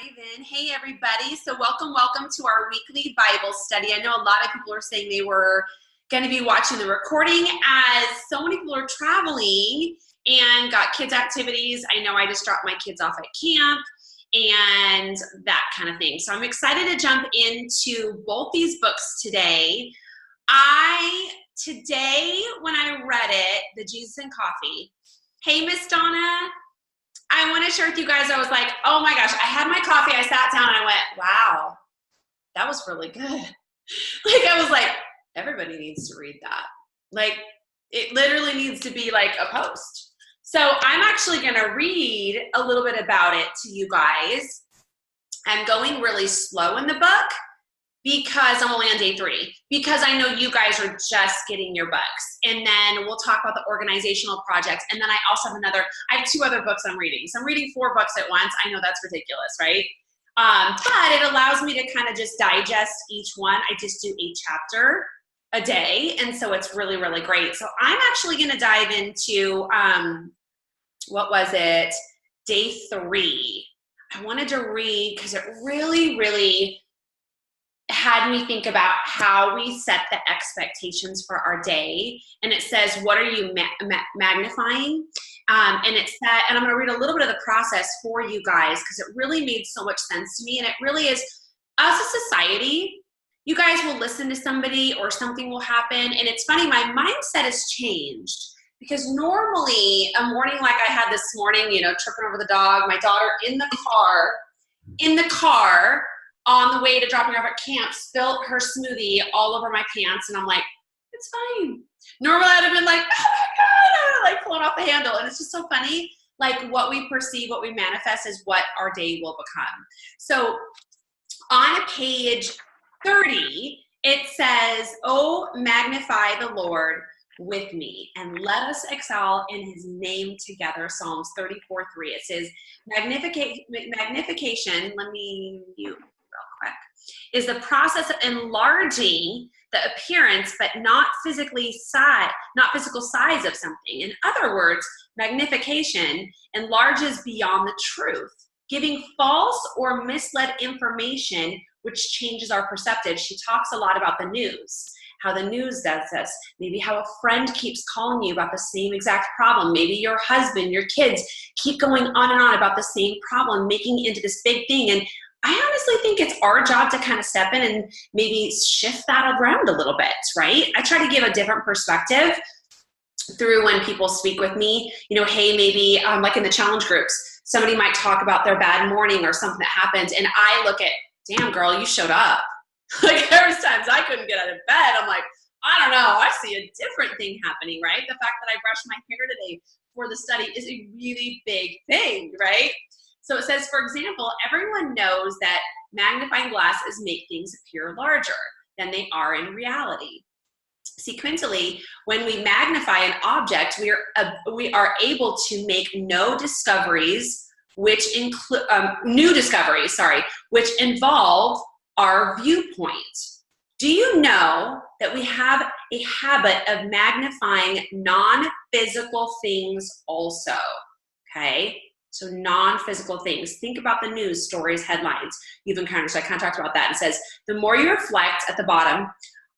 Ivan. Hey everybody. So welcome to our weekly Bible study. I know a lot of people are saying they were going to be watching the recording as so many people are traveling and got kids activities. I know I just dropped my kids off at camp and that kind of thing. So I'm excited to jump into both these books today. Today when I read it, The Jesus and Coffee. Hey Miss Donna. I want to share with you guys, I was like, oh my gosh, I had my coffee, I sat down and I went, wow, that was really good. I was like, everybody needs to read that. It literally needs to be like a post. So I'm actually going to read a little bit about it to you guys. I'm going really slow in the book because I'm only on day 3, because I know you guys are just getting your books. And then we'll talk about the organizational projects. And then I also have I have 2 other books I'm reading. So I'm reading 4 books at once. I know that's ridiculous, right? But it allows me to kind of just digest each one. I just do a chapter a day. And so it's really, really great. So I'm actually going to dive into, day 3. I wanted to read because it really, really had me think about how we set the expectations for our day. And it says, what are you magnifying? And it's that, and I'm going to read a little bit of the process for you guys because it really made so much sense to me. And it really is, as a society, you guys will listen to somebody or something will happen. And it's funny, my mindset has changed because normally a morning like I had this morning, tripping over the dog, my daughter in the car, on the way to dropping her off at camp, spilled her smoothie all over my pants, and I'm like, it's fine. Normally I'd have been like, oh my God, pulling off the handle. And it's just so funny, what we perceive, what we manifest is what our day will become. So on page 30, it says, oh, magnify the Lord with me, and let us excel in his name together. Psalms 34:3. It says, magnification, let me mute real quick, is the process of enlarging the appearance, but not physical size of something. In other words, magnification enlarges beyond the truth, giving false or misled information, which changes our perspective. She talks a lot about the news, how the news does this, maybe how a friend keeps calling you about the same exact problem. Maybe your husband, your kids keep going on and on about the same problem, making it into this big thing. And I honestly think it's our job to kind of step in and maybe shift that around a little bit, right? I try to give a different perspective through when people speak with me. Hey, maybe like in the challenge groups, somebody might talk about their bad morning or something that happened, and I look at, damn girl, you showed up. There was times I couldn't get out of bed. I'm like, I don't know, I see a different thing happening, right? The fact that I brushed my hair today for the study is a really big thing, right? So it says, for example, everyone knows that magnifying glasses make things appear larger than they are in reality. Sequentially, when we magnify an object, we are able to make new discoveries, which involve our viewpoint. Do you know that we have a habit of magnifying non-physical things also? Okay. So non-physical things. Think about the news stories, headlines you've encountered. So I kind of talked about that. It says, the more you reflect at the bottom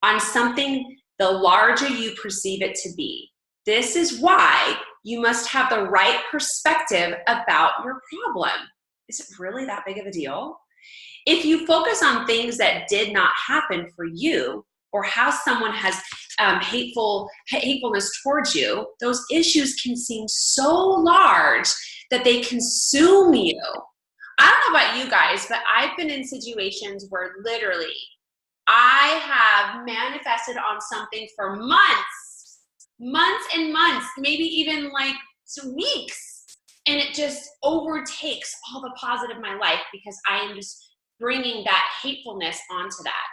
on something, the larger you perceive it to be. This is why you must have the right perspective about your problem. Is it really that big of a deal? If you focus on things that did not happen for you, or how someone has hatefulness towards you, those issues can seem so large that they consume you. I don't know about you guys, but I've been in situations where literally I have manifested on something for months and months, maybe even some weeks, and it just overtakes all the positive in my life because I am just bringing that hatefulness onto that.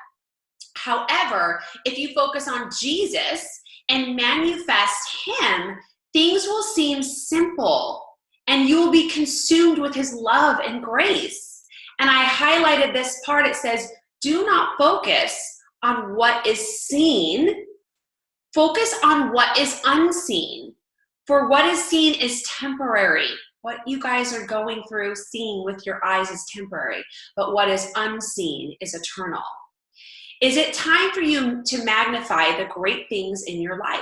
However, if you focus on Jesus and manifest him, things will seem simple and you will be consumed with his love and grace. And I highlighted this part. It says, do not focus on what is seen. Focus on what is unseen. For what is seen is temporary, What you guys are going through, seeing with your eyes is temporary, but what is unseen is eternal. Is it time for you to magnify the great things in your life?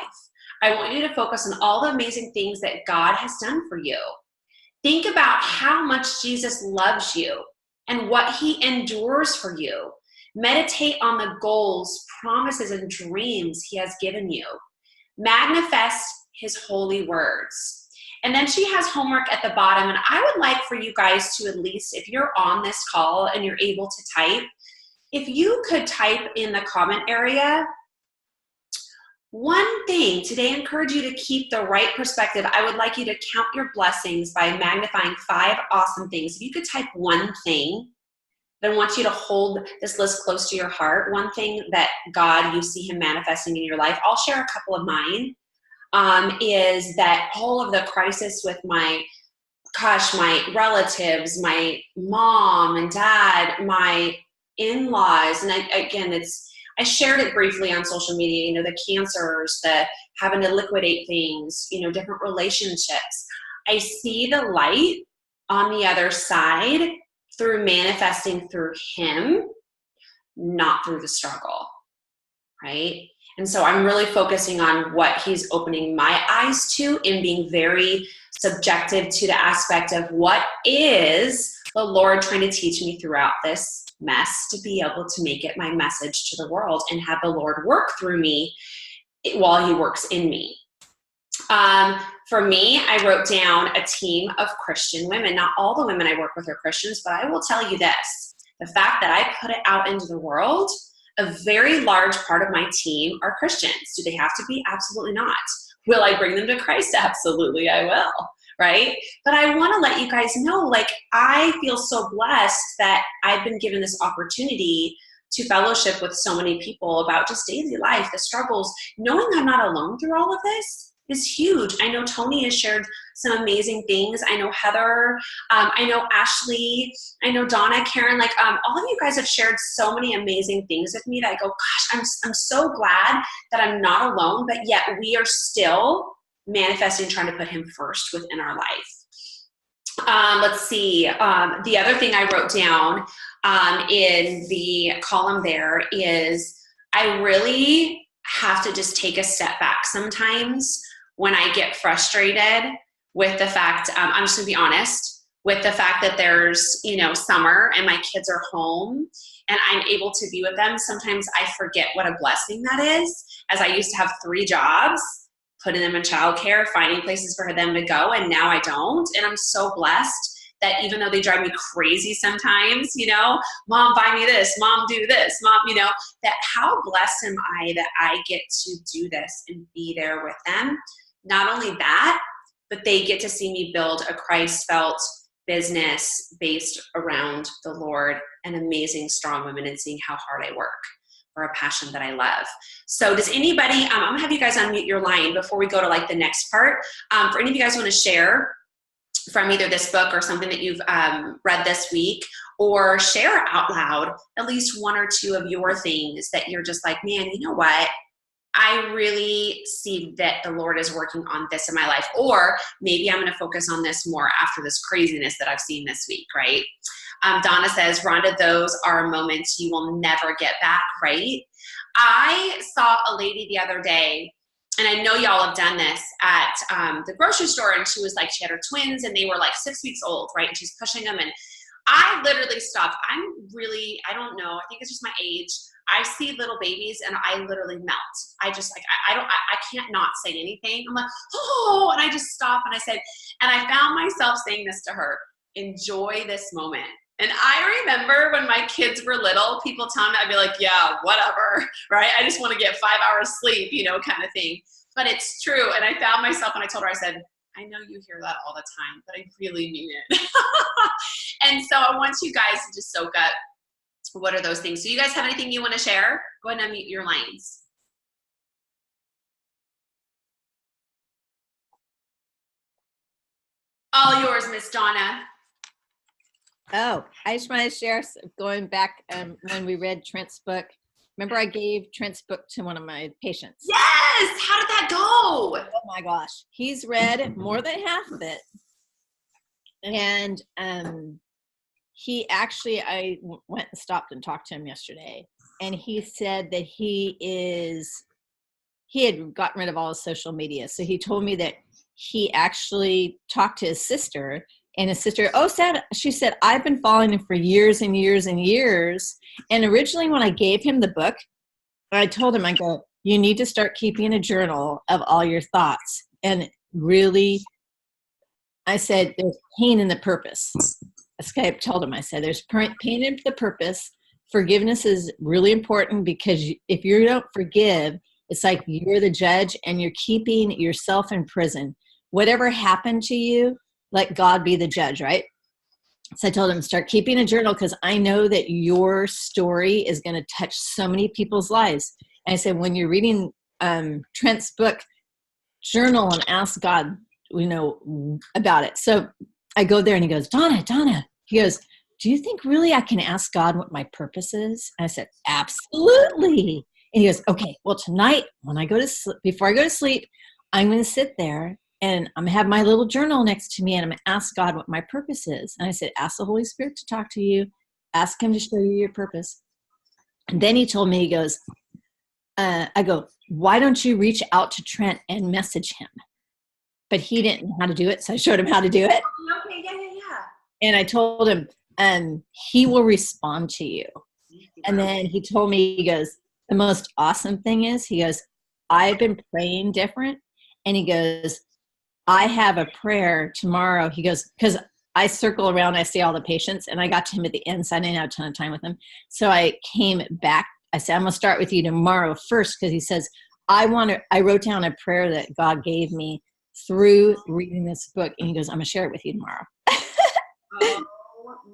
I want you to focus on all the amazing things that God has done for you. Think about how much Jesus loves you and what he endures for you. Meditate on the goals, promises, and dreams he has given you. Manifest his holy words. And then she has homework at the bottom, and I would like for you guys to, at least if you're on this call and you're able to type, if you could type in the comment area, one thing today, encourage you to keep the right perspective. I would like you to count your blessings by magnifying 5 awesome things. If you could type one thing, then I want you to hold this list close to your heart. One thing that God, you see him manifesting in your life. I'll share a couple of mine. Is that all of the crisis with my relatives, my mom and dad, my in-laws, and I shared it briefly on social media, the cancers, the having to liquidate things, different relationships. I see the light on the other side through manifesting through him, not through the struggle, right? And so I'm really focusing on what he's opening my eyes to and being very subjective to the aspect of what is the Lord trying to teach me throughout this mess to be able to make it my message to the world and have the Lord work through me while he works in me. For me, I wrote down a team of Christian women. Not all the women I work with are Christians, but I will tell you this. The fact that I put it out into the world, a very large part of my team are Christians. Do they have to be? Absolutely not. Will I bring them to Christ? Absolutely, I will, right? But I want to let you guys know, I feel so blessed that I've been given this opportunity to fellowship with so many people about just daily life, the struggles. Knowing I'm not alone through all of this is huge. I know Tony has shared some amazing things. I know Heather, I know Ashley, I know Donna, Karen, all of you guys have shared so many amazing things with me that I go, gosh, I'm so glad that I'm not alone, but yet we are still manifesting, trying to put him first within our life. Let's see. The other thing I wrote down in the column there is I really have to just take a step back sometimes when I get frustrated with the fact, I'm just gonna be honest, with the fact that there's, summer and my kids are home and I'm able to be with them. Sometimes I forget what a blessing that is, as I used to have 3 jobs, putting them in childcare, finding places for them to go, and now I don't. And I'm so blessed that even though they drive me crazy sometimes, mom, buy me this, mom, do this, mom, that how blessed am I that I get to do this and be there with them. Not only that, but they get to see me build a Christ-felt business based around the Lord and amazing, strong women, and seeing how hard I work for a passion that I love. So does anybody, I'm gonna have you guys unmute your line before we go to the next part. For any of you guys want to share from either this book or something that you've read this week, or share out loud at least 1 or 2 of your things that you're just like, man, you know what? I really see that the Lord is working on this in my life, or maybe I'm going to focus on this more after this craziness that I've seen this week, right? Donna says, Rhonda, those are moments you will never get back, right? I saw a lady the other day, and I know y'all have done this at the grocery store, and she had her twins, and they were 6 weeks old, right? And she's pushing them, and I literally stopped. I don't know, I think it's just my age. I see little babies and I literally melt. I can't not say anything. I'm like, oh, and I just stop and I said, and I found myself saying this to her, enjoy this moment. And I remember when my kids were little, people telling me, I'd be like, yeah, whatever, right? I just want to get 5 hours sleep, kind of thing. But it's true. And I found myself, and I told her, I said, I know you hear that all the time, but I really mean it. And so I want you guys to just soak up what are those things. So you guys have anything you want to share? Go ahead and unmute your lines. All yours, Miss Donna. Oh, I just want to share, going back when we read Trent's book. Remember I gave Trent's book to one of my patients? Yes! How did that go? Oh my gosh. He's read more than half of it. And he actually, went and stopped and talked to him yesterday, and he said that he had gotten rid of all his social media. So he told me that he actually talked to his sister, and his sister, Sam, she said, I've been following him for years and years and years. And originally when I gave him the book, I told him, I go, you need to start keeping a journal of all your thoughts. And really, I said, there's pain in the purpose. I told him, I said, there's pain in the purpose. Forgiveness is really important, because if you don't forgive, it's like you're the judge and you're keeping yourself in prison. Whatever happened to you, let God be the judge, right? So I told him, start keeping a journal, because I know that your story is going to touch so many people's lives. And I said, when you're reading Trent's book, journal and ask God, about it. So I go there and he goes, Donna, he goes, do you think really I can ask God what my purpose is? And I said, absolutely. And he goes, okay, well, tonight when I go to sleep, before I go to sleep, I'm going to sit there and I'm going to have my little journal next to me, and I'm going to ask God what my purpose is. And I said, ask the Holy Spirit to talk to you. Ask him to show you your purpose. And then he told me, he goes, I go, why don't you reach out to Trent and message him? But he didn't know how to do it, so I showed him how to do it. Okay, yeah. And I told him, he will respond to you. And then he told me, he goes, the most awesome thing is, he goes, I've been praying different. And he goes, I have a prayer tomorrow. He goes, because I circle around, I see all the patients, and I got to him at the end, so I didn't have a ton of time with him. So I came back. I said, I'm going to start with you tomorrow first, because he says, I wrote down a prayer that God gave me through reading this book. And he goes, I'm going to share it with you tomorrow. Oh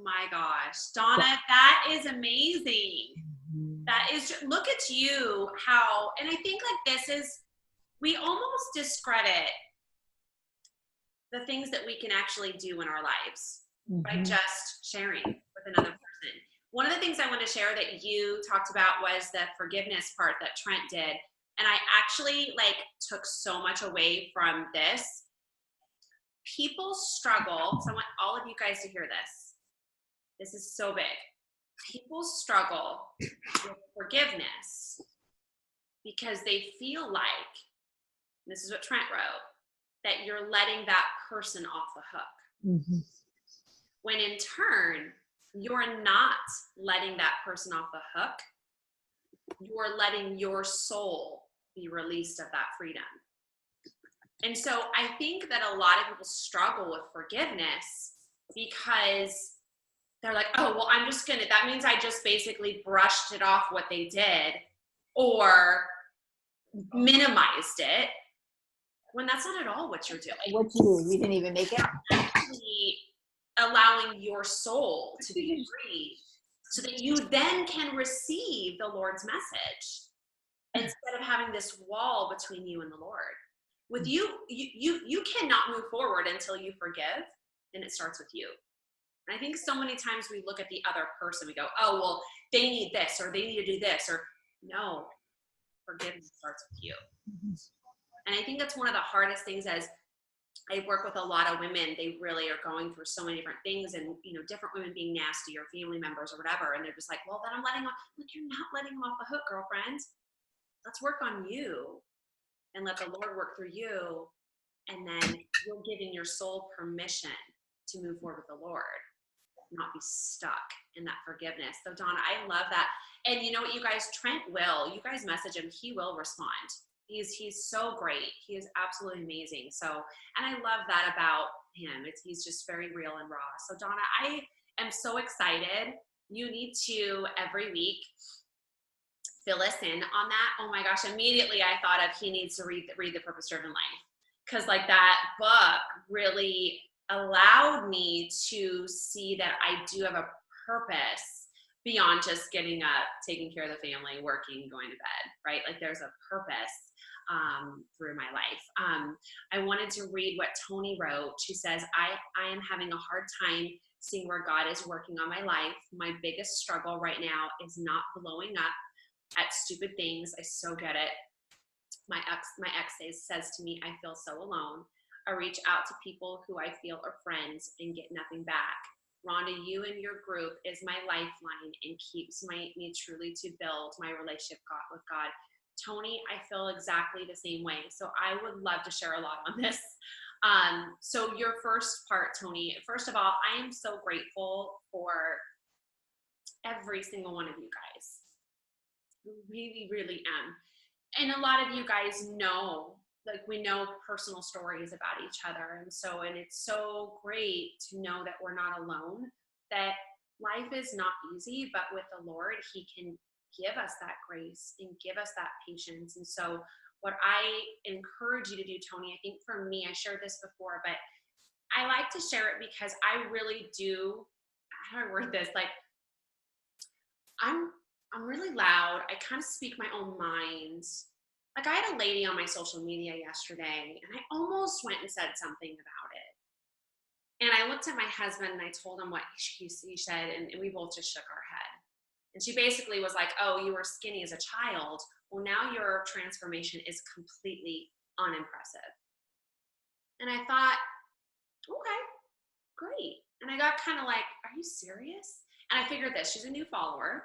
my gosh, Donna, that is amazing. That is, look at you, how, and I think like this is, we almost discredit the things that we can actually do in our lives by just sharing with another person. One of the things I want to share that you talked about was the forgiveness part that Trent did. And I actually took so much away from this. People struggle. So I want all of you guys to hear this. This is so big. People struggle with forgiveness because they feel like, this is what Trent wrote, that you're letting that person off the hook. When in turn, you're not letting that person off the hook. You're letting your soul be released of that freedom. And so I think that a lot of people struggle with forgiveness because they're like, oh, well, that means I just basically brushed it off what they did or minimized it, when that's not at all what you're doing. What you didn't even make it. Actually allowing your soul to be free so that you then can receive the Lord's message instead of having this wall between you and the Lord. With you cannot move forward until you forgive, and it starts with you. And I think so many times we look at the other person, we go, oh, well, they need this, or they need to do this, or no, forgiveness starts with you. And I think that's one of the hardest things. As I work with a lot of women, they really are going through so many different things, and different women being nasty or family members or whatever, and they're just like, well, then I'm letting them off. Like, you're not letting them off the hook, girlfriend. Let's work on you and let the Lord work through you, and then you're giving your soul permission to move forward with the Lord, not be stuck in that forgiveness. So Donna, I love that. And you know what, you guys, Trent will, you guys message him, he will respond. He's so great. He is absolutely amazing. So, and I love that about him. He's just very real and raw. So Donna, I am so excited. You need to every week fill us in on that. Oh my gosh, immediately I thought of, he needs to read the Purpose Driven Life. Because that book really allowed me to see that I do have a purpose beyond just getting up, taking care of the family, working, going to bed, right? There's a purpose through my life. I wanted to read what Tony wrote. She says, I am having a hard time seeing where God is working on my life. My biggest struggle right now is not blowing up at stupid things. I so get it. My ex says to me, I feel so alone. I reach out to people who I feel are friends and get nothing back. Rhonda, you and your group is my lifeline and keeps me truly to build my relationship with God. Tony, I feel exactly the same way. So I would love to share a lot on this. So your first part, Tony, first of all, I am so grateful for every single one of you guys. Really, really am. And a lot of you guys know, like we know personal stories about each other. And it's so great to know that we're not alone, that life is not easy, but with the Lord, he can give us that grace and give us that patience. And so what I encourage you to do, Tony, I think for me, I shared this before, but I like to share it because I really do, how do I word this? Like, I'm really loud. I kind of speak my own mind. Like I had a lady on my social media yesterday and I almost went and said something about it. And I looked at my husband and I told him what he said, and we both just shook our head. And she basically was like, oh, you were skinny as a child. Well, now your transformation is completely unimpressive. And I thought, okay, great. And I got kind of like, are you serious? And I figured this, she's a new follower.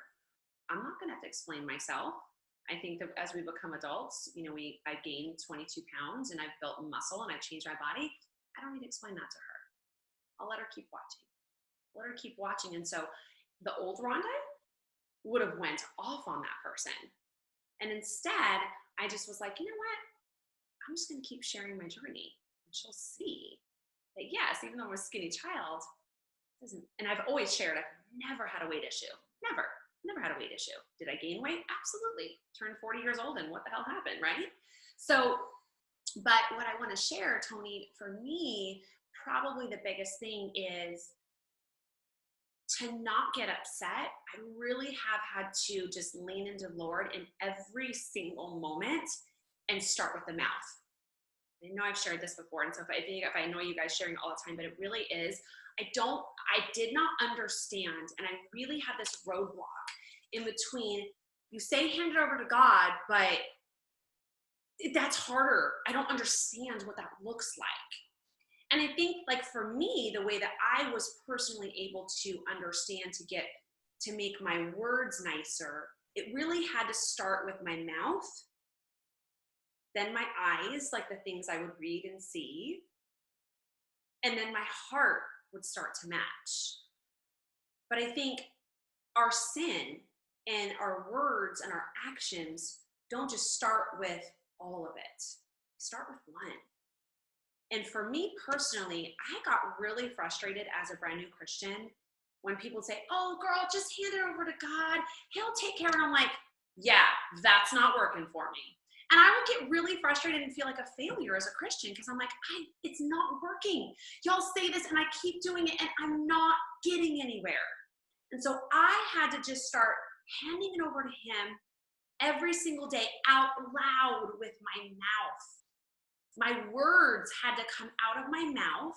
I'm not gonna have to explain myself. I think that as we become adults, you know, I gained 22 pounds and I've built muscle and I've changed my body. I don't need to explain that to her. I'll let her keep watching. Let her keep watching. And so the old Rhonda would have went off on that person. And instead, I just was like, you know what? I'm just gonna keep sharing my journey and she'll see that yes, even though I'm a skinny child, and I've always shared, I've never had a weight issue. Never had a weight issue. Did I gain weight? Absolutely. Turned 40 years old and what the hell happened, right? So, but what I want to share, Tony, for me, probably the biggest thing is to not get upset. I really have had to just lean into the Lord in every single moment and start with the mouth. I know I've shared this before, and so if I know you guys sharing all the time, but it really is, I did not understand, and I really had this roadblock in between, you say hand it over to God, but that's harder. I don't understand what that looks like. And I think like for me, the way that I was personally able to understand to make my words nicer, it really had to start with my mouth, then my eyes, like the things I would read and see, and then my heart would start to match. But I think our sin and our words and our actions don't just start with all of it. Start with one. And for me personally, I got really frustrated as a brand new Christian when people say, oh girl, just hand it over to God. He'll take care of it. And I'm like, yeah, that's not working for me. And I would get really frustrated and feel like a failure as a Christian because I'm like, it's not working. Y'all say this and I keep doing it and I'm not getting anywhere. And so I had to just start handing it over to him every single day out loud with my mouth. My words had to come out of my mouth.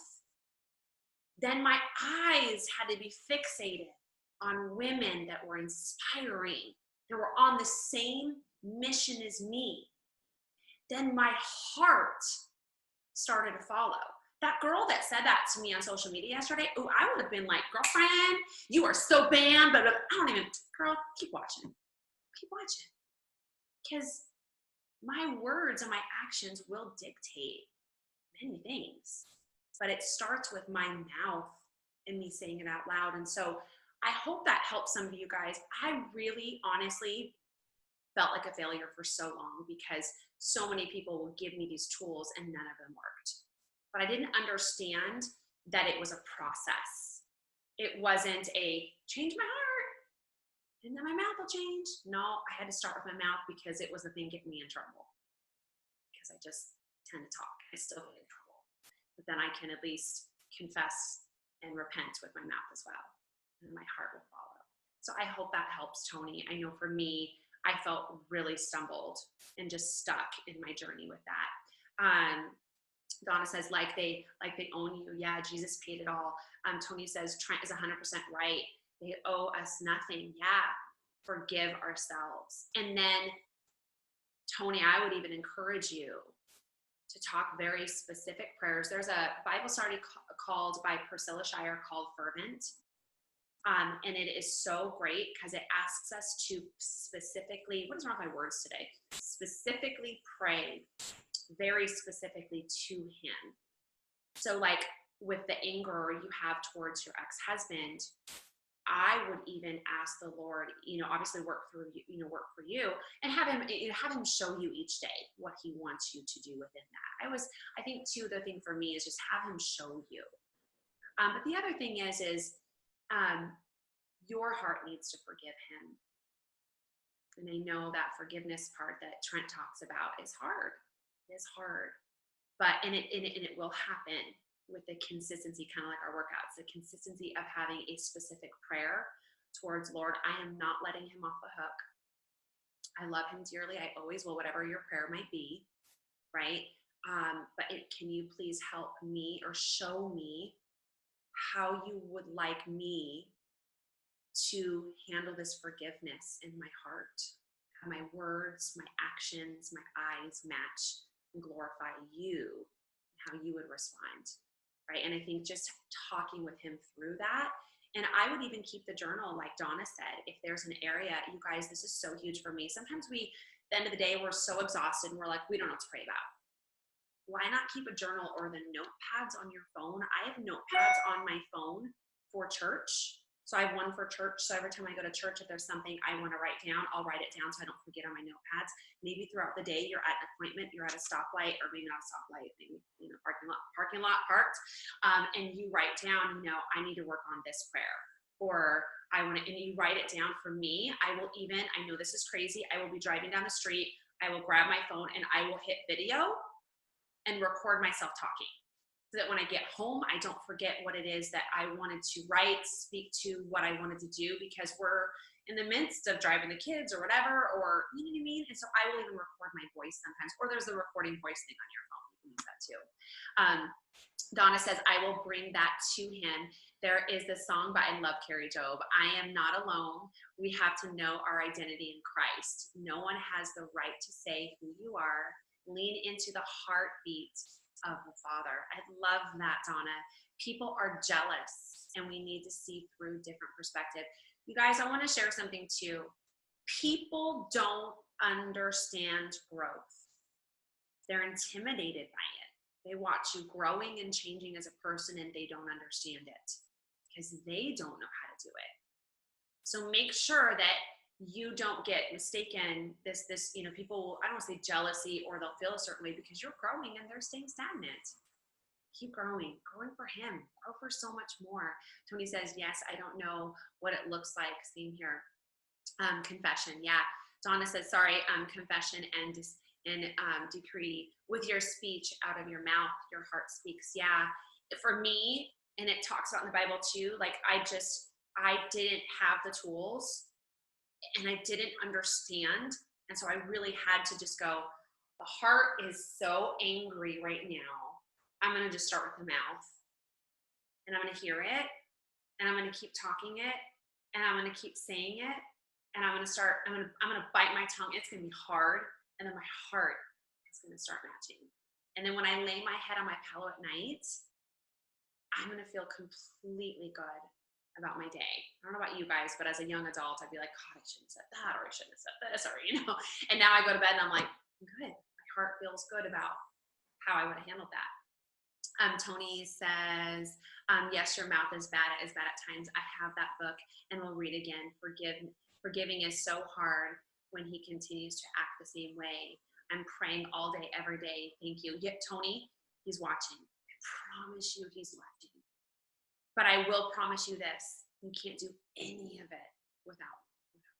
Then my eyes had to be fixated on women that were inspiring, that were on the same mission as me. Then my heart started to follow. That girl that said that to me on social media yesterday, oh, I would have been like, girlfriend, you are so banned, but I don't even, girl, keep watching. Keep watching. Because my words and my actions will dictate many things. But it starts with my mouth and me saying it out loud. And so I hope that helps some of you guys. I really, honestly, felt like a failure for so long because so many people would give me these tools and none of them worked. But I didn't understand that it was a process. It wasn't a change my heart and then my mouth will change. No, I had to start with my mouth because it was the thing getting me in trouble. Because I just tend to talk. I still get in trouble. But then I can at least confess and repent with my mouth as well. And my heart will follow. So I hope that helps, Tony. I know for me, I felt really stumbled and just stuck in my journey with that. Donna says, like they own you. Yeah, Jesus paid it all. Tony says, Trent is 100% right. They owe us nothing. Yeah, forgive ourselves. And then, Tony, I would even encourage you to talk very specific prayers. There's a Bible study called by Priscilla Shirer called Fervent. And it is so great because it asks us to specifically, what is wrong with my words today? Specifically pray very specifically to him. So like with the anger you have towards your ex-husband, I would even ask the Lord, obviously work for you and have him show you each day what he wants you to do within that. I think too, the thing for me is just have him show you. But the other thing is your heart needs to forgive him. And I know that forgiveness part that Trent talks about is hard. It is hard, but it will happen with the consistency, kind of like our workouts, the consistency of having a specific prayer towards Lord. I am not letting him off the hook. I love him dearly. I always will, whatever your prayer might be, right? But can you please help me or show me how you would like me to handle this forgiveness in my heart? How my words, my actions, my eyes match and glorify you, how you would respond, right? And I think just talking with him through that, and I would even keep the journal, like Donna said, if there's an area, you guys, this is so huge for me. Sometimes at the end of the day, we're so exhausted and we're like, we don't know what to pray about. Why not keep a journal or the notepads on your phone? I have notepads on my phone for church. So I have one for church. So every time I go to church, if there's something I want to write down, I'll write it down so I don't forget on my notepads. Maybe throughout the day, you're at an appointment, you're at a stoplight, or maybe not a stoplight, maybe, parking lot parked. And you write down, I need to work on this prayer, or and you write it down. For me, I know this is crazy. I will be driving down the street. I will grab my phone and I will hit video and record myself talking, so that when I get home, I don't forget what it is that I wanted to write, speak to what I wanted to do, because we're in the midst of driving the kids or whatever, or you know what I mean? And so I will even record my voice sometimes, or there's the recording voice thing on your phone. You can use that too. Donna says, I will bring that to him. There is this song by I love Carrie Job. I am not alone. We have to know our identity in Christ. No one has the right to say who you are. Lean into the heartbeat of the Father. I love that, Donna. People are jealous and we need to see through different perspective. You guys, I want to share something too. People don't understand growth. They're intimidated by it. They watch you growing and changing as a person and they don't understand it because they don't know how to do it. So make sure that you don't get mistaken people, I don't want to say jealousy, or they'll feel a certain way because you're growing and they're staying stagnant. Keep growing for him, grow for so much more. Tony says, yes, I don't know what it looks like. Same here. Confession. Yeah. Donna says, sorry, confession and decree. With your speech out of your mouth, your heart speaks. Yeah. For me, and it talks about in the Bible too, like I didn't have the tools and I didn't understand. And so I really had to just go, the heart is so angry right now. I'm going to just start with the mouth, and I'm going to hear it, and I'm going to keep talking it, and I'm going to keep saying it. And I'm going to bite my tongue. It's going to be hard. And then my heart is going to start matching. And then when I lay my head on my pillow at night, I'm going to feel completely good about my day. I don't know about you guys, but as a young adult, I'd be like, God, I shouldn't have said that, or I shouldn't have said this, or, and now I go to bed and I'm like, I'm good. My heart feels good about how I would have handled that. Tony says, yes, your mouth is bad at times. I have that book and we'll read again. Forgiving is so hard when he continues to act the same way. I'm praying all day, every day. Thank you. Yeah, Tony, he's watching. I promise you he's watching. But I will promise you this, you can't do any of it without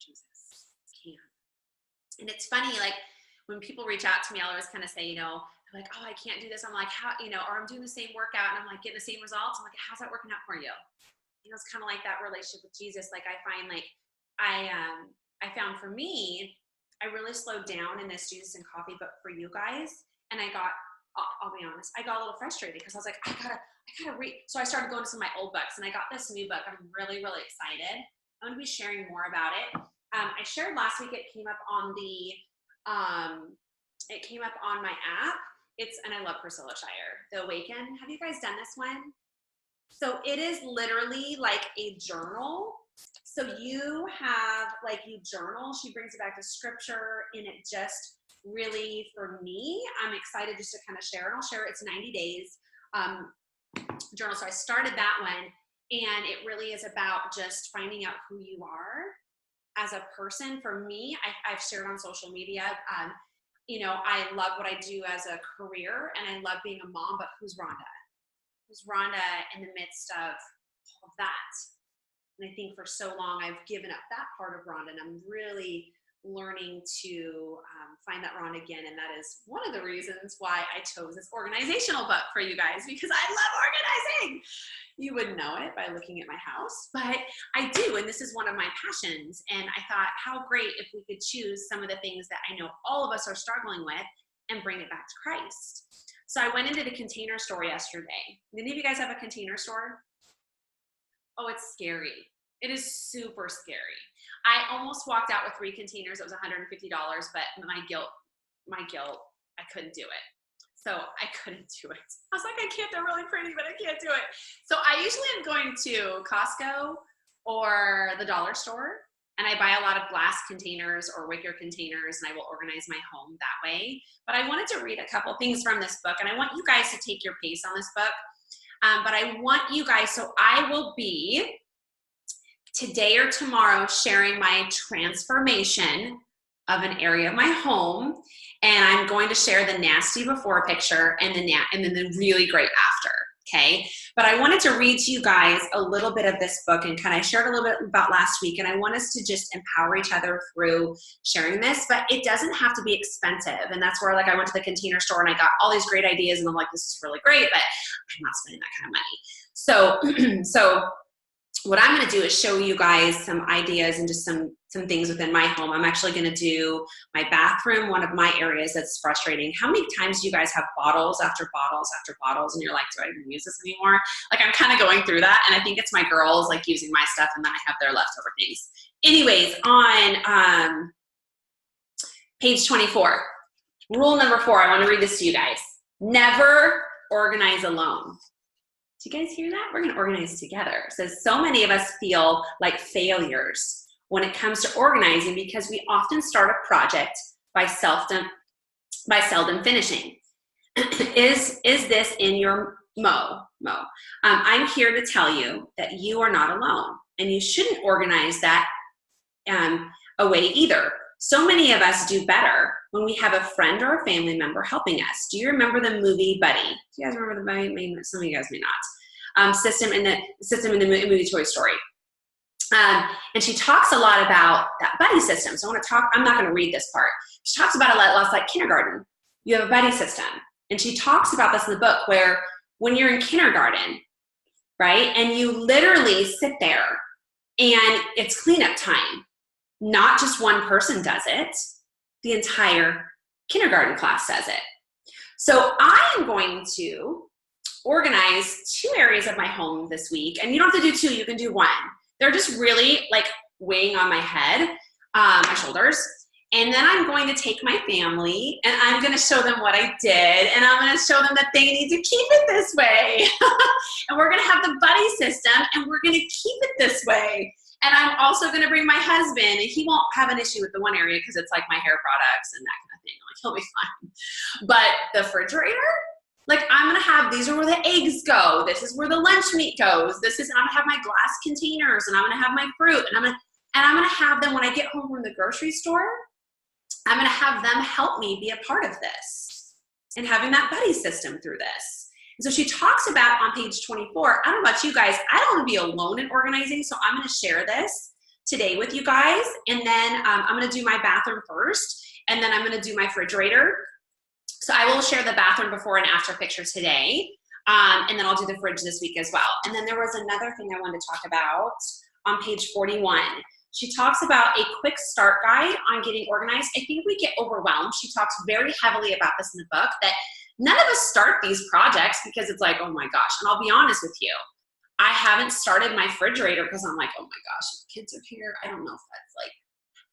Jesus. You can't. And it's funny, like when people reach out to me, I'll always kind of say, they're like, oh, I can't do this. I'm like, how, or I'm doing the same workout and I'm like getting the same results. I'm like, how's that working out for you? It's kind of like that relationship with Jesus. Like I find like, I found for me, I really slowed down in this Jesus and Coffee book for you guys. And I'll be honest, I got a little frustrated because I was like, I gotta read. So I started going to some of my old books and I got this new book. I'm really, really excited. I'm going to be sharing more about it. I shared last week, it came up on my app. and I love Priscilla Shirer, The Awaken. Have you guys done this one? So it is literally like a journal. So you have, like, you journal, she brings it back to scripture, and it just really, for me, I'm excited just to kind of share it. I'll share it. It's 90 days journal. So I started that one, and it really is about just finding out who you are as a person. For me, I've shared on social media, you know, I love what I do as a career, and I love being a mom, but who's Rhonda? Who's Rhonda in the midst of all of that? And I think for so long, I've given up that part of Rhonda, and I'm really learning to find that Rhonda again. And that is one of the reasons why I chose this organizational book for you guys, because I love organizing. You wouldn't know it by looking at my house, but I do. And this is one of my passions. And I thought, how great if we could choose some of the things that I know all of us are struggling with and bring it back to Christ. So I went into the Container Store yesterday. Did any of you guys have a Container Store? Oh, it's scary. It is super scary. I almost walked out with 3 containers. It was $150, but my guilt, I couldn't do it. So I couldn't do it. I was like, I can't, they're really pretty, but I can't do it. So I usually am going to Costco or the dollar store, and I buy a lot of glass containers or wicker containers, and I will organize my home that way. But I wanted to read a couple things from this book, and I want you guys to take your pace on this book. But I want you guys, so I will be today or tomorrow sharing my transformation of an area of my home, and I'm going to share the nasty before picture and then the really great after, okay? But I wanted to read to you guys a little bit of this book, and kind of shared a little bit about last week, and I want us to just empower each other through sharing this, but it doesn't have to be expensive. And that's where, like, I went to the Container Store and I got all these great ideas, and I'm like, this is really great, but I'm not spending that kind of money. So what I'm going to do is show you guys some ideas and just some things within my home. I'm actually going to do my bathroom, one of my areas that's frustrating. How many times do you guys have bottles after bottles after bottles, and you're like, do I even use this anymore? Like, I'm kind of going through that, and I think it's my girls, like, using my stuff, and then I have their leftover things. Anyways, on page 24, rule number 4, I want to read this to you guys. Never organize alone. Do you guys hear that? We're going to organize together. It says, so many of us feel like failures when it comes to organizing because we often start a project by seldom finishing. Is this in your Mo? I'm here to tell you that you are not alone, and you shouldn't organize that away either. So many of us do better when we have a friend or a family member helping us. Do you remember the movie Buddy? Do you guys remember the movie? Some of you guys may not. System in the movie Toy Story. And she talks a lot about that buddy system. So I'm not going to read this part. She talks about it like kindergarten. You have a buddy system. And she talks about this in the book, where when you're in kindergarten, right, and you literally sit there and it's cleanup time. Not just one person does it, the entire kindergarten class does it. So I am going to organize 2 areas of my home this week, and you don't have to do 2, you can do 1. They're just really, like, weighing on my head, my shoulders, and then I'm going to take my family, and I'm going to show them what I did, and I'm going to show them that they need to keep it this way. And we're going to have the buddy system, and we're going to keep it this way. And I'm also going to bring my husband, and he won't have an issue with the one area because it's like my hair products and that kind of thing. Like, he'll be fine. But the refrigerator, like, I'm going to have, these are where the eggs go. This is where the lunch meat goes. I'm going to have my glass containers, and I'm going to have my fruit, and I'm going to have them when I get home from the grocery store. I'm going to have them help me be a part of this and having that buddy system through this. And so she talks about on page 24, I don't know about you guys, I don't want to be alone in organizing, so I'm going to share this today with you guys. And then I'm going to do my bathroom first, and then I'm going to do my refrigerator. So I will share the bathroom before and after picture today, and then I'll do the fridge this week as well. And then there was another thing I wanted to talk about on page 41. She talks about a quick start guide on getting organized. I think we get overwhelmed. She talks very heavily about this in the book, that none of us start these projects because it's like, oh my gosh. And I'll be honest with you, I haven't started my refrigerator because I'm like, oh my gosh, the kids are here. I don't know if that's like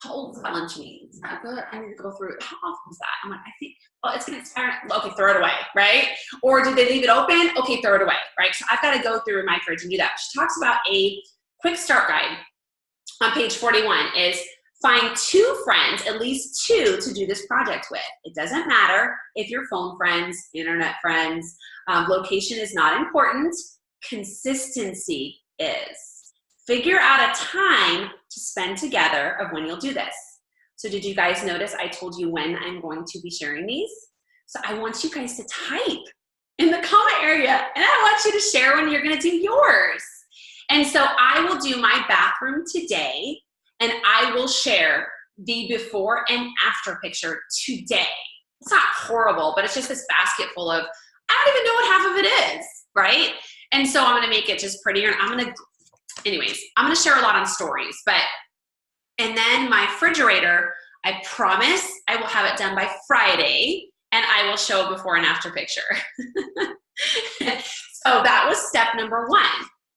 how old is that lunch meat? I need to go through it. How often was that? I'm like, I think, well, it's going to expire. Okay, throw it away, right? Or did they leave it open? Okay, throw it away, right? So I've got to go through my fridge and do that. She talks about a quick start guide on page 41 is find 2 friends, at least 2, to do this project with. It doesn't matter if you're phone friends, internet friends, location is not important. Consistency is. Figure out a time to spend together of when you'll do this. So did you guys notice I told you when I'm going to be sharing these? So I want you guys to type in the comment area, and I want you to share when you're going to do yours. And so I will do my bathroom today, and I will share the before and after picture today. It's not horrible, but it's just this basket full of, I don't even know what half of it is, right? And so I'm gonna make it just prettier. I'm gonna share a lot on stories, and then my refrigerator, I promise I will have it done by Friday, and I will show a before and after picture. So that was step number 1.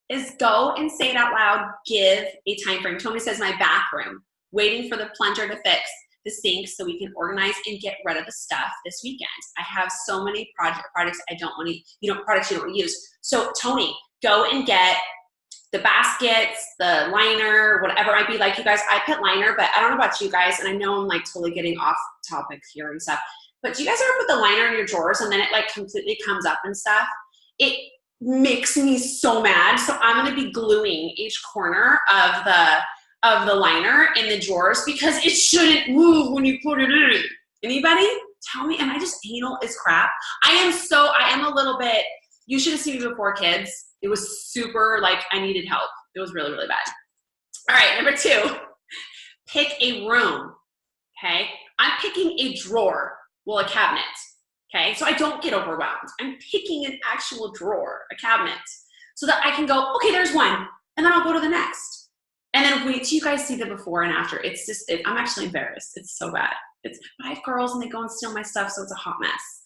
Is go and say it out loud, give a time frame. Tony says my bathroom, waiting for the plunger to fix the sink so we can organize and get rid of the stuff this weekend. I have so many products I don't want to, products you don't want to use. So Tony, go and get the baskets, the liner, whatever it might be. Like you guys, I put liner, but I don't know about you guys, and I know I'm like totally getting off topic here and stuff, but do you guys ever put the liner in your drawers and then it like completely comes up and stuff? It makes me so mad. So I'm going to be gluing each corner of the liner in the drawers because it shouldn't move when you put it in. Anybody? Tell me, am I just anal as crap? I am a little bit, you should have seen me before, kids. It was super, like, I needed help. It was really, really bad. All right, number 2, pick a room, okay? I'm picking a drawer, a cabinet. Okay, so I don't get overwhelmed. I'm picking an actual drawer, a cabinet, so that I can go, okay, there's one, and then I'll go to the next. And then wait till you guys see the before and after. It's just, I'm actually embarrassed. It's so bad. It's 5 girls and they go and steal my stuff, so it's a hot mess.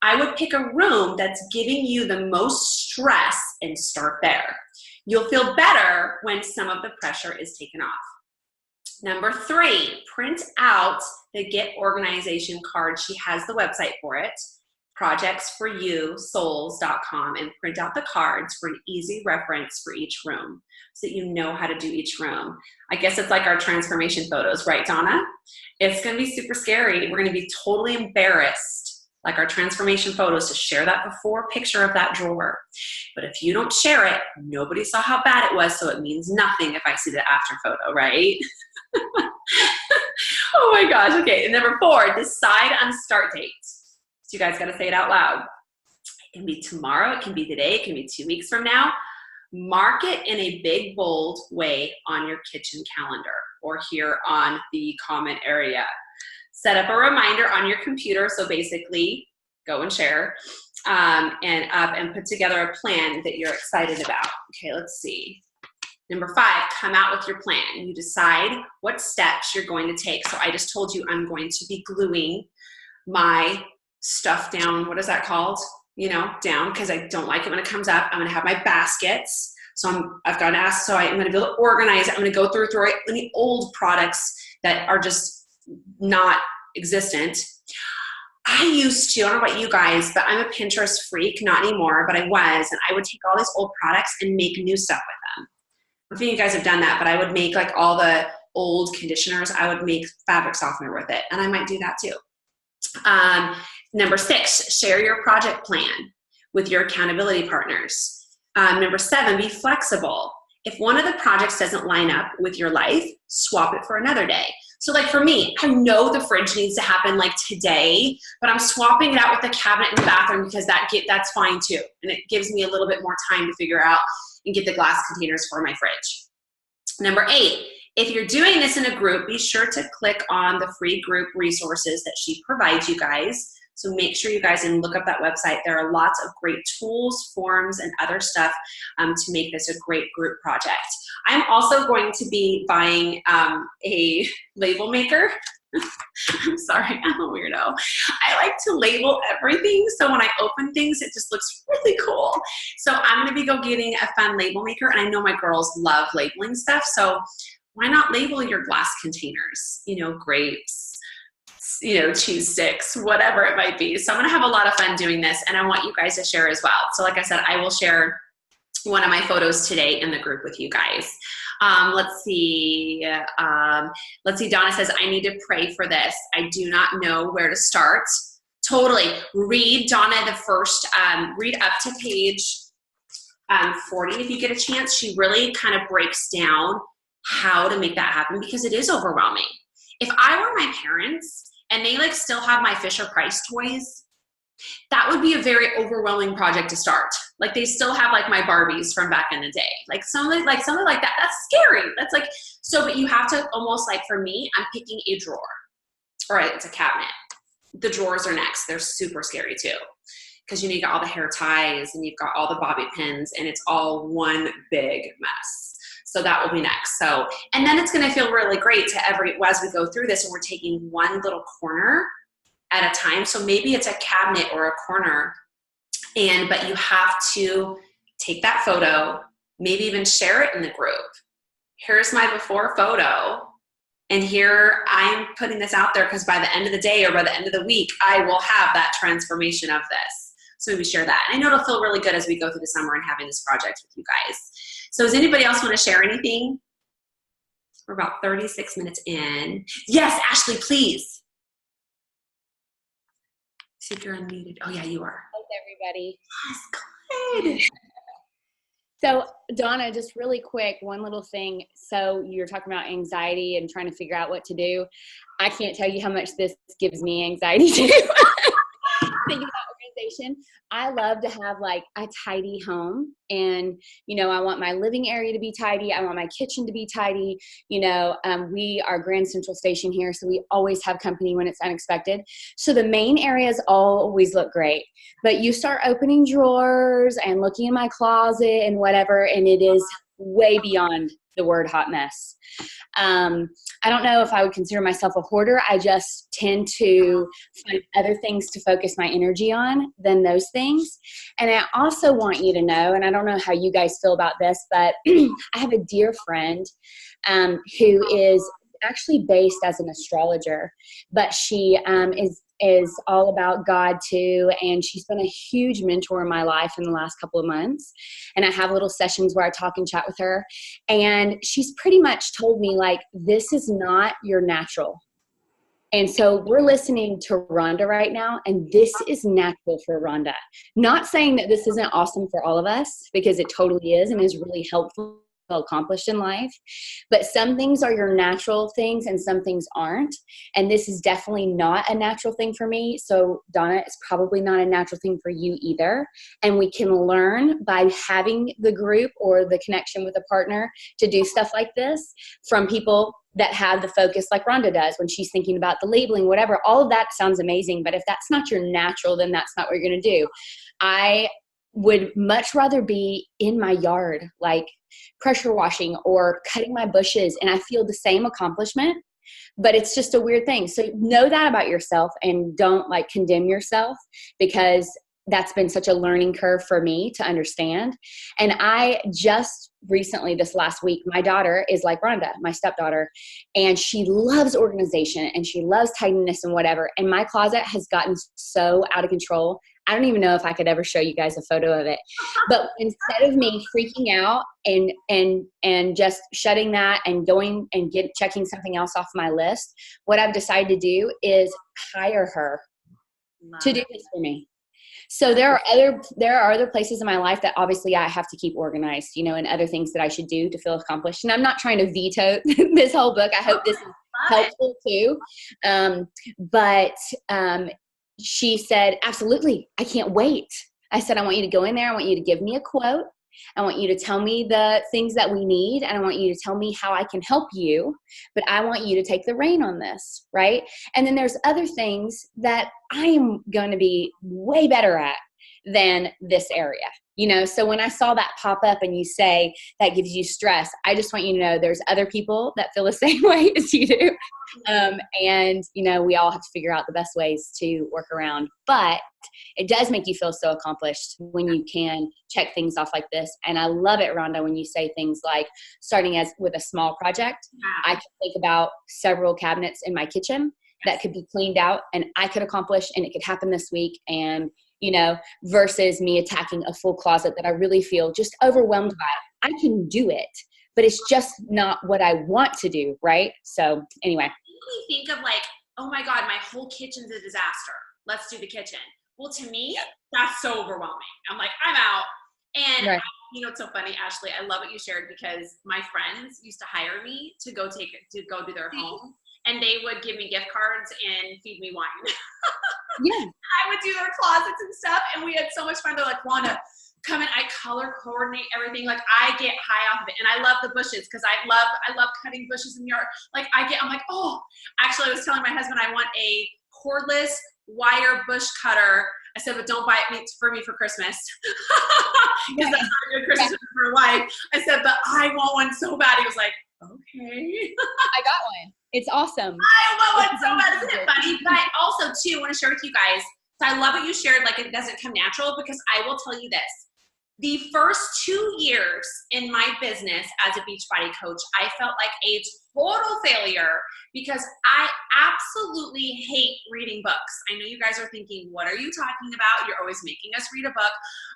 I would pick a room that's giving you the most stress and start there. You'll feel better when some of the pressure is taken off. Number 3, print out the Get Organization card. She has the website for it, projectsforyouSouls.com, and print out the cards for an easy reference for each room so that you know how to do each room. I guess it's like our transformation photos, right, Donna? It's going to be super scary. We're going to be totally embarrassed, like our transformation photos, to share that before picture of that drawer. But if you don't share it, nobody saw how bad it was, so it means nothing if I see the after photo, right? Oh my gosh. Okay, and number 4, decide on start date. So you guys got to say it out loud. It can be tomorrow, it can be today, it can be 2 weeks from now. Mark it in a big, bold way on your kitchen calendar or here on the comment area. Set up a reminder on your computer. So basically, go and share and put together a plan that you're excited about. Okay, let's see. Number 5, come out with your plan. You decide what steps you're going to take. So I just told you I'm going to be gluing my stuff down. What is that called? Down, because I don't like it when it comes up. I'm going to have my baskets. So I've got to ask, so I'm going to be able to organize it. I'm going to go through any old products that are just not existent. I used to, I don't know about you guys, but I'm a Pinterest freak, not anymore, but I was, and I would take all these old products and make new stuff with them. I think you guys have done that, but I would make like all the old conditioners, I would make fabric softener with it, and I might do that too. Number 6, share your project plan with your accountability partners. Number 7, be flexible. If one of the projects doesn't line up with your life, swap it for another day. So like for me, I know the fridge needs to happen like today, but I'm swapping it out with the cabinet in the bathroom because that's fine too. And it gives me a little bit more time to figure out and get the glass containers for my fridge. Number 8, if you're doing this in a group, be sure to click on the free group resources that she provides you guys. So make sure you guys and look up that website. There are lots of great tools, forms, and other stuff to make this a great group project. I'm also going to be buying a label maker. I'm sorry, I'm a weirdo. I like to label everything, so when I open things, it just looks really cool. So I'm going to be getting a fun label maker, and I know my girls love labeling stuff, so why not label your glass containers, grapes, cheese sticks, whatever it might be. So I'm going to have a lot of fun doing this, and I want you guys to share as well. So like I said, I will share one of my photos today in the group with you guys. Let's see. Donna says, I need to pray for this. I do not know where to start. Totally. Read, Donna, read up to page 40 if you get a chance. She really kind of breaks down how to make that happen, because it is overwhelming. If I were my parents and they still have my Fisher-Price toys, that would be a very overwhelming project to start. They still have my Barbies from back in the day, something like that. That's scary. That's but you have to almost for me, I'm picking a drawer. All right, it's a cabinet. The drawers are next. They're super scary too, because you got all the hair ties and you've got all the bobby pins, and it's all one big mess. So that will be next. So, and then it's going to feel really great as we go through this, and we're taking one little corner at a time. So maybe it's a cabinet or a corner, but you have to take that photo, maybe even share it in the group. Here's my before photo. And here I'm putting this out there because by the end of the day or by the end of the week, I will have that transformation of this. So maybe share that. And I know it'll feel really good as we go through the summer and having this project with you guys. So does anybody else want to share anything? We're about 36 minutes in. Yes, Ashley, please. See if you're unmuted. Oh yeah, you are. How's everybody? Yes, good. So Donna, just really quick, one little thing. So you're talking about anxiety and trying to figure out what to do. I can't tell you how much this gives me anxiety too. Thinking about organization. I love to have a tidy home, and I want my living area to be tidy. I want my kitchen to be tidy. We are Grand Central Station here, so we always have company when it's unexpected. So the main areas always look great, but you start opening drawers and looking in my closet and whatever, and it is way beyond the word hot mess. I don't know if I would consider myself a hoarder. I just tend to find other things to focus my energy on than those things. And I also want you to know, and I don't know how you guys feel about this, but I have a dear friend who is actually based as an astrologer, but she is all about God too. And she's been a huge mentor in my life in the last couple of months. And I have little sessions where I talk and chat with her. And she's pretty much told me this is not your natural. And so we're listening to Rhonda right now, and this is natural for Rhonda. Not saying that this isn't awesome for all of us, because it totally is and is really helpful accomplished in life, but some things are your natural things and some things aren't, and this is definitely not a natural thing for me. So Donna, it's probably not a natural thing for you either, and we can learn by having the group or the connection with a partner to do stuff like this from people that have the focus like Rhonda does when she's thinking about the labeling, whatever. All of that sounds amazing, but if that's not your natural, then that's not what you're going to do. I would much rather be in my yard, pressure washing or cutting my bushes, and I feel the same accomplishment, but it's just a weird thing. So know that about yourself, and don't condemn yourself, because that's been such a learning curve for me to understand. And I just recently, this last week, my daughter is like Rhonda, my stepdaughter, and she loves organization and she loves tidiness and whatever. And my closet has gotten so out of control. I don't even know if I could ever show you guys a photo of it. But instead of me freaking out and just shutting that and going and checking something else off my list, what I've decided to do is hire her to do this for me. So there are other places in my life that obviously I have to keep organized, and other things that I should do to feel accomplished. And I'm not trying to veto this whole book. I hope this is helpful too. But she said, absolutely, I can't wait. I said, I want you to go in there. I want you to give me a quote. I want you to tell me the things that we need, and I want you to tell me how I can help you, but I want you to take the reign on this, right? And then there's other things that I am going to be way better at than this area, So when I saw that pop up and you say that gives you stress, I just want you to know there's other people that feel the same way as you do. And, we all have to figure out the best ways to work around. But it does make you feel so accomplished when you can check things off like this. And I love it, Rhonda, when you say things like starting with a small project. I can think about several cabinets in my kitchen that could be cleaned out and I could accomplish, and it could happen this week. And, versus me attacking a full closet that I really feel just overwhelmed by. I can do it, but it's just not what I want to do, right? So anyway. We think of like, oh my God, my whole kitchen's a disaster. Let's do the kitchen. Well, to me, that's so overwhelming. I'm like, I'm out. And right. It's so funny, Ashley. I love what you shared because my friends used to hire me to go do their home, and they would give me gift cards and feed me wine. Yeah. I would do their closets and stuff, and we had so much fun. They're like, Wanda, come in. I color coordinate everything. Like, I get high off of it, and I love the bushes because I love cutting bushes in the yard. Like, I'm like, oh. Actually, I was telling my husband I want a cordless wire bush cutter. I said, but don't buy it for me for Christmas. Because that's not a good Christmas for your wife. I said, but I want one so bad. He was like, okay. I got one. It's awesome. I want one so bad. Isn't it funny? But I also, too, want to share with you guys. So I love what you shared, like it doesn't come natural, because I will tell you this. The first 2 years in my business as a Beachbody coach, I felt like a total failure because I absolutely hate reading books. I know you guys are thinking, what are you talking about? You're always making us read a book.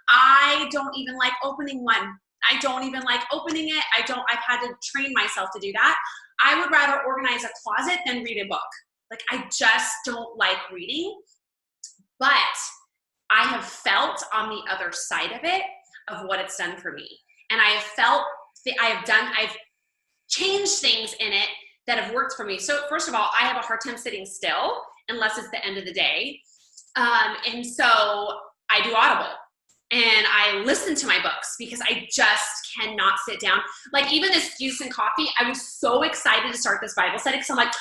I don't even like opening one. I don't even like opening it. I've had to train myself to do that. I would rather organize a closet than read a book. Like, I just don't like reading. But I have felt on the other side of it, of what it's done for me. And I have felt I've changed things in it that have worked for me. So first of all, I have a hard time sitting still unless it's the end of the day. And so I do Audible and I listen to my books because I just cannot sit down. Like, even this Juice and Coffee, I was so excited to start this Bible study because I'm like,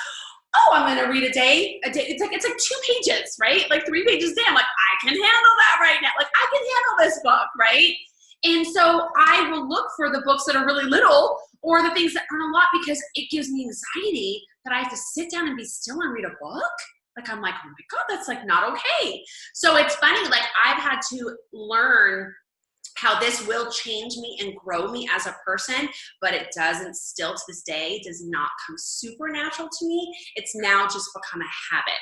oh, I'm going to read a day. It's like 2 pages, right? Like 3 pages a day. I'm like, I can handle that right now. Like, I can handle this book, right? And so I will look for the books that are really little or the things that aren't a lot because it gives me anxiety that I have to sit down and be still and read a book. Like, I'm like, oh my God, that's like not okay. So it's funny, like, I've had to learn how this will change me and grow me as a person, but it doesn't still to this day, does not come supernatural to me. It's now just become a habit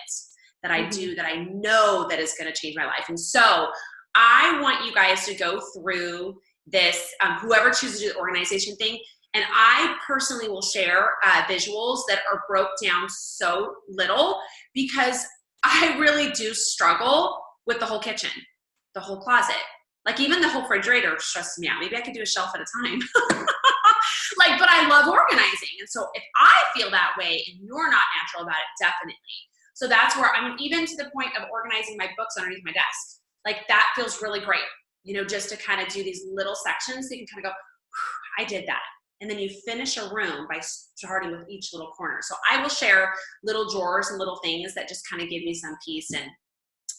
that I do, that I know that is going to change my life. And so I want you guys to go through this, whoever chooses to do the organization thing. And I personally will share visuals that are broke down so little because I really do struggle with the whole kitchen, the whole closet. Like, even the whole refrigerator stresses me out. Maybe I could do a shelf at a time. But I love organizing. And so if I feel that way and you're not natural about it, definitely. So that's where I'm even to the point of organizing my books underneath my desk. Like, that feels really great, just to kind of do these little sections so you can kind of go, I did that. And then you finish a room by starting with each little corner. So I will share little drawers and little things that just kind of give me some peace and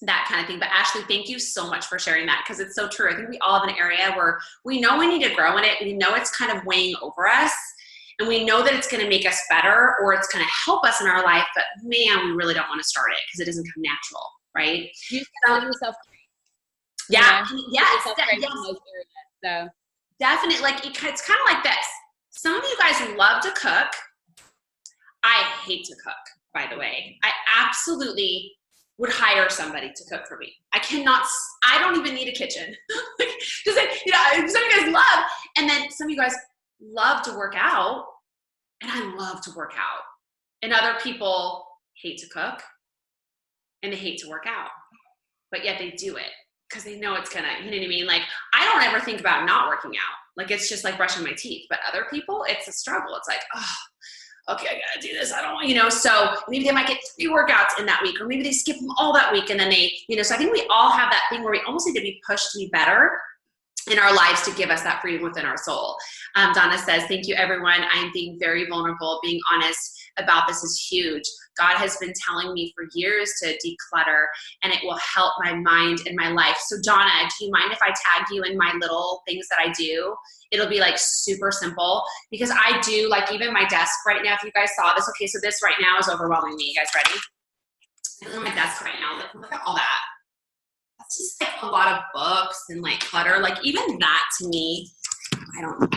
that kind of thing. But Ashley, thank you so much for sharing that because it's so true. I think we all have an area where we know we need to grow in it. We know it's kind of weighing over us and we know that it's going to make us better or it's going to help us in our life. But man, we really don't want to start it because it doesn't come natural, right? You just give yourself yes. So definitely, like, it's kind of like this. Some of you guys love to cook. I hate to cook, by the way. I absolutely would hire somebody to cook for me. I don't even need a kitchen. Just like, some of you guys love, and then some of you guys love to work out, and I love to work out. And other people hate to cook, and they hate to work out, but yet they do it because they know it's gonna, you know what I mean? Like, I don't ever think about not working out. Like, it's just like brushing my teeth, but other people, it's a struggle. It's like, oh, okay, I gotta do this. I don't want, so maybe they might get 3 workouts in that week, or maybe they skip them all that week. And then they, so I think we all have that thing where we almost need to be pushed to be better. in our lives to give us that freedom within our soul. Donna says, thank you, everyone. I'm being very vulnerable. Being honest about this is huge. God has been telling me for years to declutter, and it will help my mind and my life. So Donna, do you mind if I tag you in my little things that I do? It'll be like super simple, because I do, like, even my desk right now, if you guys saw this, okay, so this right now is overwhelming me. You guys ready? Look at my desk right now. Look at all that. That's just like a lot of books and like clutter. Like even that to me, I don't,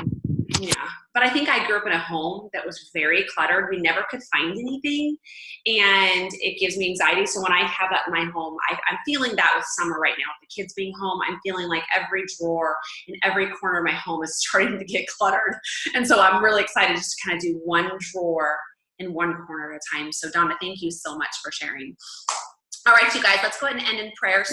yeah. But I think I grew up in a home that was very cluttered. We never could find anything, and it gives me anxiety. So when I have that in my home, I'm feeling that with summer right now. With the kids being home, I'm feeling like every drawer in every corner of my home is starting to get cluttered. And so I'm really excited just to kind of do one drawer in one corner at a time. So Donna, thank you so much for sharing. All right, you guys, let's go ahead and end in prayer.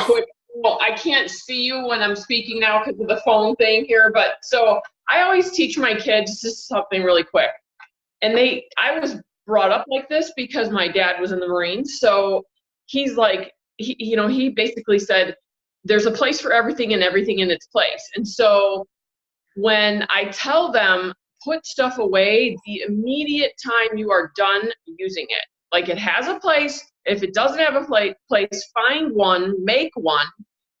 Quick. Well, I can't see you when I'm speaking now because of the phone thing here, but so I always teach my kids just something really quick. And I was brought up like this because my dad was in the Marines. So he's like, he basically said, there's a place for everything and everything in its place. And so when I tell them, put stuff away, the immediate time you are done using it. Like it has a place. If it doesn't have a place, find one, make one,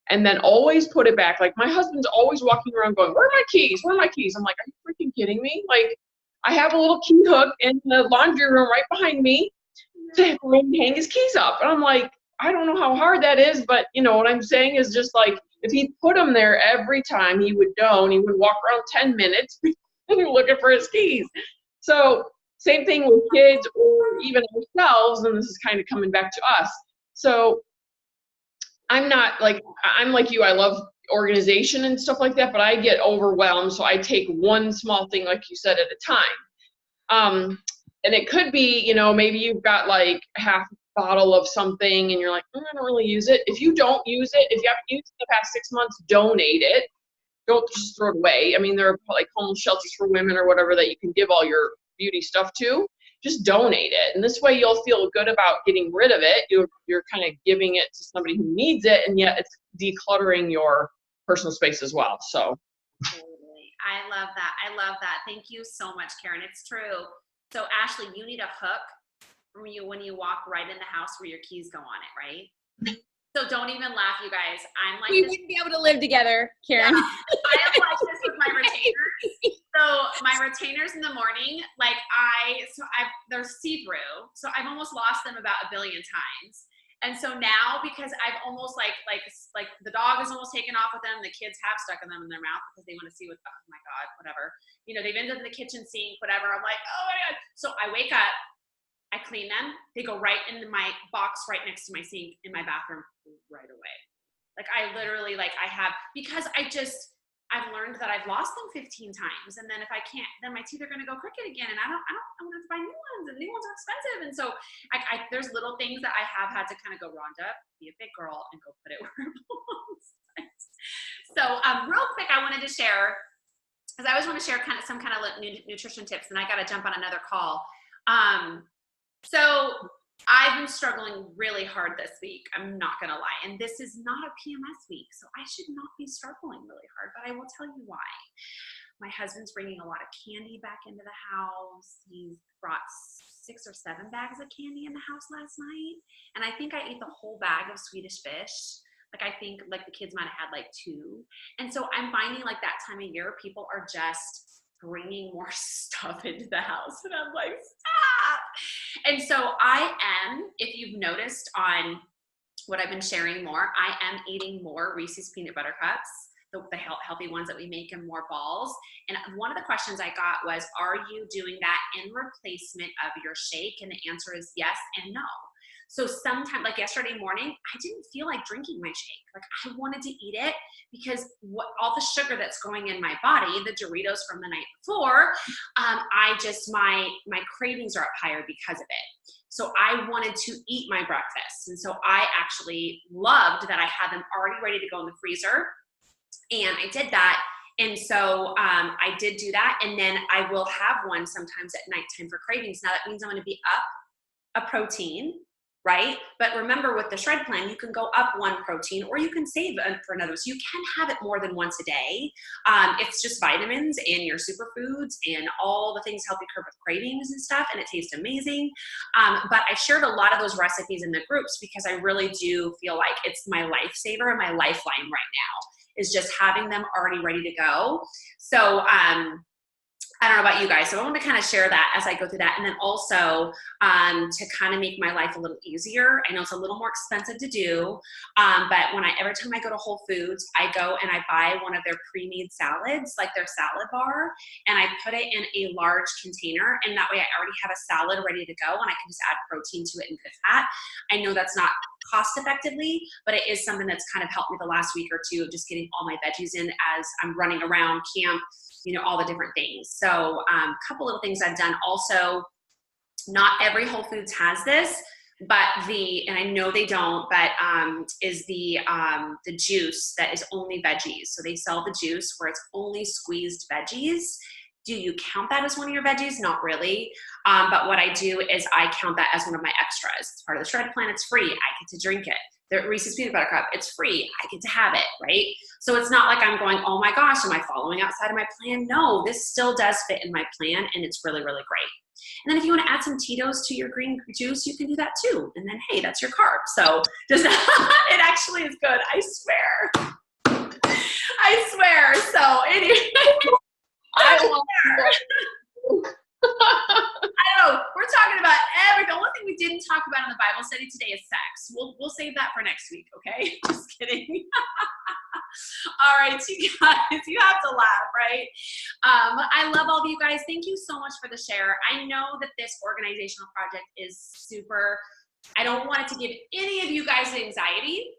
and then always put it back. Like my husband's always walking around going, where are my keys? Where are my keys? I'm like, are you freaking kidding me? Like I have a little key hook in the laundry room right behind me to hang his keys up. And I'm like, I don't know how hard that is, but you know what I'm saying is just like, if he put them there every time, he would know, and he would walk around 10 minutes looking for his keys. So same thing with kids or even ourselves, and this is kind of coming back to us. So I'm like you, I love organization and stuff like that, but I get overwhelmed. So I take one small thing, like you said, at a time. And it could be, maybe you've got like half a bottle of something and you're like, I don't really use it. If you don't use it, if you haven't used it in the past 6 months, donate it. Don't just throw it away. I mean, there are like homeless shelters for women or whatever that you can give all your beauty stuff to. Just donate it. And this way you'll feel good about getting rid of it. You're kind of giving it to somebody who needs it, and yet it's decluttering your personal space as well. So totally. I love that. Thank you so much, Karen. It's true. So Ashley, you need a hook when you walk right in the house where your keys go on it, right? So don't even laugh, you guys. I'm like, we wouldn't be able to live together, Karen. Yeah, I am like this with my retainers. So my retainers in the morning, they're see-through. So I've almost lost them about 1 billion times. And so now, because I've almost like the dog is almost taken off with them, the kids have stuck in them in their mouth because they want to see what, oh my God, whatever. They've ended up in the kitchen sink, whatever. I'm like, oh my God. So I wake up, I clean them. They go right into my box right next to my sink in my bathroom right away. Like I literally, because I've learned that I've lost them 15 times. And then if I can't, then my teeth are going to go crooked again. And I want to buy new ones, and new ones are expensive. And so there's little things that I have had to kind of go, Rhonda, be a big girl and go put it where it belongs. So real quick, I wanted to share, because I always want to share some kind of nutrition tips, and I got to jump on another call. So I've been struggling really hard this week. I'm not going to lie. And this is not a PMS week, so I should not be struggling really hard, but I will tell you why. My husband's bringing a lot of candy back into the house. He's brought 6 or 7 bags of candy in the house last night. And I think I ate the whole bag of Swedish Fish. I think the kids might have had 2. And so I'm finding that time of year, people are just bringing more stuff into the house. And I'm like, stop. And so I am, if you've noticed on what I've been sharing more, I am eating more Reese's peanut butter cups, the healthy ones that we make, in more balls. And one of the questions I got was, are you doing that in replacement of your shake? And the answer is yes and no. So sometime, yesterday morning, I didn't feel like drinking my shake. I wanted to eat it because all the sugar that's going in my body, the Doritos from the night before, my cravings are up higher because of it. So I wanted to eat my breakfast. And so I actually loved that I had them already ready to go in the freezer. And I did that. And so I did do that. And then I will have one sometimes at nighttime for cravings. Now that means I'm going to be up a protein, right? But remember, with the shred plan, you can go up one protein or you can save for another. So you can have it more than once a day. It's just vitamins and your superfoods and all the things help you curb with cravings and stuff, and it tastes amazing. But I shared a lot of those recipes in the groups because I really do feel like it's my lifesaver and my lifeline right now, is just having them already ready to go. So I don't know about you guys, so I want to kind of share that as I go through that. And then also to kind of make my life a little easier. I know it's a little more expensive to do, but every time I go to Whole Foods, I go and I buy one of their pre-made salads, like their salad bar, and I put it in a large container, and that way I already have a salad ready to go, and I can just add protein to it and good fat. I know that's not cost effectively, but it is something that's kind of helped me the last week or two of just getting all my veggies in as I'm running around camp, all the different things. So a couple little things I've done also. Not every Whole Foods has this, but and I know they don't, but is the juice that is only veggies. So they sell the juice where it's only squeezed veggies. Do you count that as one of your veggies? Not really. But what I do is I count that as one of my extras. It's part of the shred plan. It's free. I get to drink it. The Reese's Peanut Butter Cup, it's free. I get to have it, right? So it's not like I'm going, oh my gosh, am I following outside of my plan? No, this still does fit in my plan, and it's really, really great. And then if you want to add some Tito's to your green juice, you can do that too. And then, hey, that's your carb. So just it actually is good. I swear. So anyway, I don't know. We're talking about everything. The only thing we didn't talk about in the Bible study today is sex. We'll save that for next week, okay? Just kidding. All right, you guys, you have to laugh, right? I love all of you guys. Thank you so much for the share. I know that this organizational project is super, I don't want it to give any of you guys anxiety.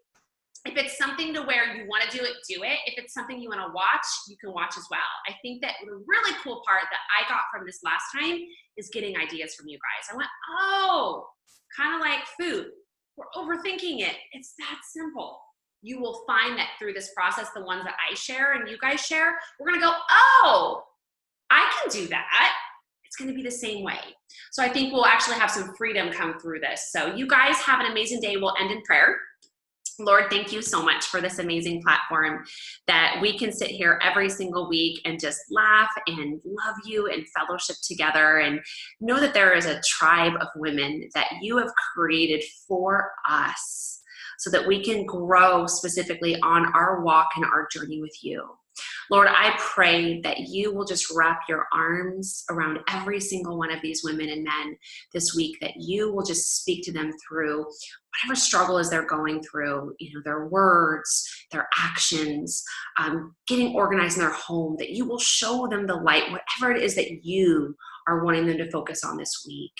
If it's something to where you want to do it, do it. If it's something you want to watch, you can watch as well. I think that the really cool part that I got from this last time is getting ideas from you guys. I went, oh, kind of like food. We're overthinking it. It's that simple. You will find that through this process, the ones that I share and you guys share, we're going to go, oh, I can do that. It's going to be the same way. So I think we'll actually have some freedom come through this. So you guys have an amazing day. We'll end in prayer. Lord, thank you so much for this amazing platform that we can sit here every single week and just laugh and love you and fellowship together and know that there is a tribe of women that you have created for us so that we can grow specifically on our walk and our journey with you. Lord, I pray that you will just wrap your arms around every single one of these women and men this week, that you will just speak to them through whatever struggle is they're going through, their words, their actions, getting organized in their home, that you will show them the light, whatever it is that you are wanting them to focus on this week.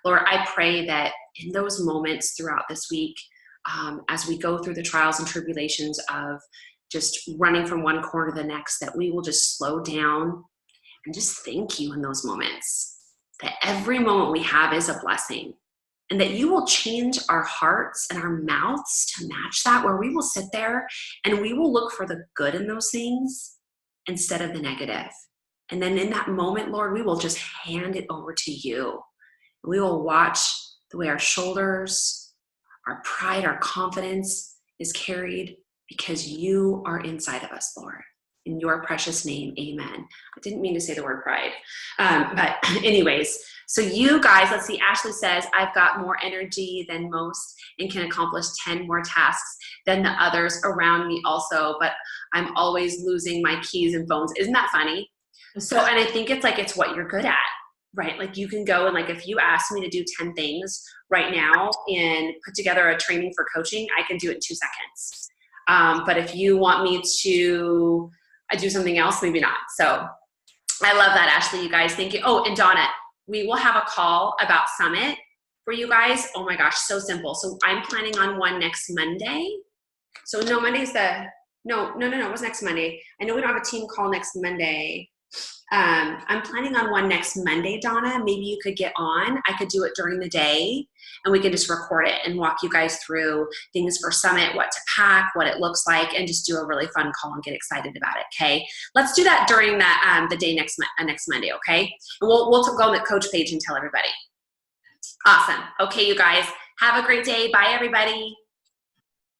Lord, I pray that in those moments throughout this week, as we go through the trials and tribulations of just running from one corner to the next, that we will just slow down and just thank you in those moments, that every moment we have is a blessing, and that you will change our hearts and our mouths to match that, where we will sit there and we will look for the good in those things instead of the negative. And then in that moment, Lord, we will just hand it over to you. We will watch the way our shoulders, our pride, our confidence is carried, because you are inside of us, Lord. In your precious name, amen. I didn't mean to say the word pride. But anyways, so you guys, let's see, Ashley says, I've got more energy than most and can accomplish 10 more tasks than the others around me also, but I'm always losing my keys and phones. Isn't that funny? So, and I think it's what you're good at, right? Like you can go and if you ask me to do 10 things right now and put together a training for coaching, I can do it in 2 seconds. But if you want me to do something else, maybe not. So I love that, Ashley, you guys. Thank you. Oh, and Donna, we will have a call about Summit for you guys. Oh my gosh, so simple. So I'm planning on one next Monday. So no, Monday's no, what's next Monday? I know we don't have a team call next Monday. I'm planning on one next Monday, Donna. Maybe you could get on. I could do it during the day and we could just record it and walk you guys through things for Summit, what to pack, what it looks like, and just do a really fun call and get excited about it. Okay. Let's do that during that, the day next Monday. Okay. And we'll go on the coach page and tell everybody. Awesome. Okay, you guys, Have a great day. Bye, everybody.